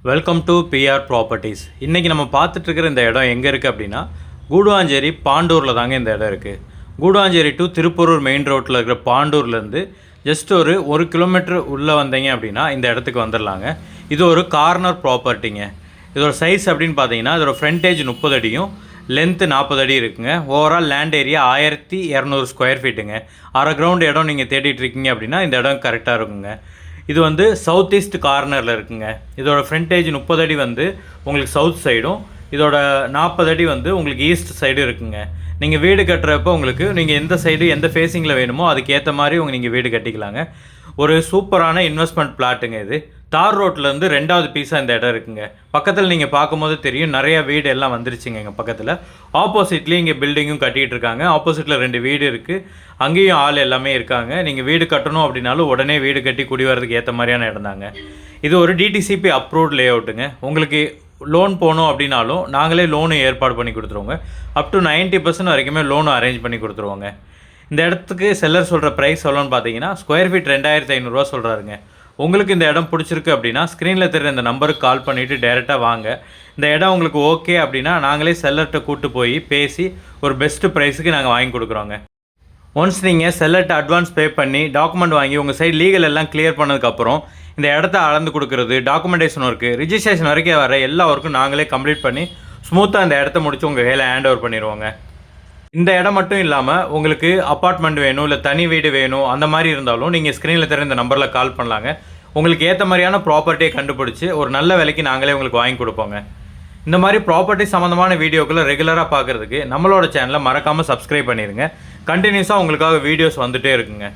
Welcome to PR properties. இன்றைக்கி நம்ம பார்த்துட்ருக்கிற இந்த இடம் எங்கே இருக்குது அப்படின்னா, கூடுவாஞ்சேரி பாண்டூரில் தாங்க இந்த இடம் இருக்குது. கூடுவாஞ்சேரி டு திருப்பூரூர் மெயின் ரோட்டில் இருக்கிற பாண்டூர்லேருந்து ஜஸ்ட் ஒரு கிலோமீட்டர் உள்ளே வந்தீங்க அப்படின்னா இந்த இடத்துக்கு வந்துடலாங்க. இது ஒரு கார்னர் ப்ராப்பர்ட்டிங்க. இதோட சைஸ் அப்படின்னு பார்த்தீங்கன்னா, இதோட ஃப்ரண்டேஜ் 30 அடியும் லென்த்து 40 அடி இருக்குங்க. ஓவரால் லேண்ட் ஏரியா 1200 ஸ்கொயர் ஃபீட்டுங்க. அரை கிரவுண்ட் இடம் நீங்கள் தேடிட்டுருக்கீங்க அப்படின்னா இந்த இடம் கரெக்டாக இருக்குங்க. இது வந்து சவுத் ஈஸ்ட் கார்னரில் இருக்குங்க. இதோட ஃப்ரண்டேஜ் 30 அடி வந்து உங்களுக்கு சவுத் சைடும், இதோட 40 அடி வந்து உங்களுக்கு ஈஸ்ட் சைடும் இருக்குங்க. நீங்கள் வீடு கட்டுறப்போ உங்களுக்கு நீங்கள் எந்த சைடு எந்த ஃபேஸிங்கில் வேணுமோ அதுக்கேற்ற மாதிரி நீங்கள் வீடு கட்டிக்கலாங்க. ஒரு சூப்பரான இன்வெஸ்ட்மெண்ட் பிளாட்டுங்க இது. தார் ரோட்லேருந்து 2வது பீஸாக இந்த இடம் இருக்குங்க. பக்கத்தில் நீங்கள் பார்க்கும்போது தெரியும், நிறையா வீடு எல்லாம் வந்துருச்சுங்க. எங்கள் பக்கத்தில் ஆப்போசிட்லேயும் இங்கே பில்டிங்கும் கட்டிகிட்டு இருக்காங்க. ஆப்போசிட்டில் 2 வீடு இருக்குது, அங்கேயும் ஆள் எல்லாமே இருக்காங்க. நீங்கள் வீடு கட்டணும் அப்படின்னாலும் உடனே வீடு கட்டி குடி வரதுக்கு ஏற்ற மாதிரியான இடம் தாங்க. இது ஒரு டிடிசிபி அப்ரூவ்ட் லே அவுட்டுங்க. உங்களுக்கு லோன் போகணும் அப்படின்னாலும் நாங்களே லோனு ஏற்பாடு பண்ணி கொடுத்துருவோங்க. அப் டு 90% வரைக்குமே லோனும் அரேஞ்ச் பண்ணி கொடுத்துருவோங்க. இந்த இடத்துக்கு செல்லர் சொல்கிற ப்ரைஸ் எவ்வளோன்னு பார்த்தீங்கன்னா, ஸ்கொயர் ஃபீட் 2500 ரூபா சொல்கிறாருங்க. உங்களுக்கு இந்த இடம் பிடிச்சிருக்கு அப்படின்னா ஸ்க்ரீனில் தெரியுற இந்த நம்பருக்கு கால் பண்ணிவிட்டு டேரெக்டாக வாங்க. இந்த இடம் உங்களுக்கு ஓகே அப்படின்னா நாங்களே செல்லர்கிட்ட கூப்பிட்டு போய் பேசி ஒரு பெஸ்ட்டு ப்ரைஸுக்கு நாங்கள் வாங்கி கொடுக்குறோங்க. ஒன்ஸ் நீங்கள் செல்லர்கிட்ட அட்வான்ஸ் பே பண்ணி டாக்குமெண்ட் வாங்கி உங்கள் சைடு லீகல் எல்லாம் கிளியர் பண்ணதுக்கப்புறம் இந்த இடத்த அளந்து கொடுக்குறது, டாக்குமெண்டேஷன் ஒர்க்கு, ரிஜிஸ்ட்ரேஷன் வரைக்கும் வர எல்லா ஒர்க்கும் நாங்களே கம்ப்ளீட் பண்ணி ஸ்மூத்தாக இந்த இடத்த முடிச்சு உங்கள் கையில் ஹேண்ட் ஓவர் பண்ணிடுவோங்க. இந்த இடம் மட்டும் இல்லாமல் உங்களுக்கு அப்பார்ட்மெண்ட் வேணும், இல்லை தனி வீடு வேணும், அந்த மாதிரி இருந்தாலும் நீங்கள் ஸ்க்ரீனில் தெரிந்த இந்த நம்பரில் கால் பண்ணலாங்க. உங்களுக்கு ஏற்ற மாதிரியான ப்ராப்பர்ட்டியை கண்டுபிடிச்சி ஒரு நல்ல விலைக்கு நாங்களே உங்களுக்கு வாங்கி கொடுப்போங்க. இந்த மாதிரி ப்ராப்பர்ட்டி சம்மந்தமான வீடியோக்களை ரெகுலராக பார்க்குறதுக்கு நம்மளோட சேனலை மறக்காமல் சப்ஸ்கிரைப் பண்ணிடுங்க. கண்டினியூஸாக உங்களுக்காக வீடியோஸ் வந்துகிட்டே இருக்குங்க.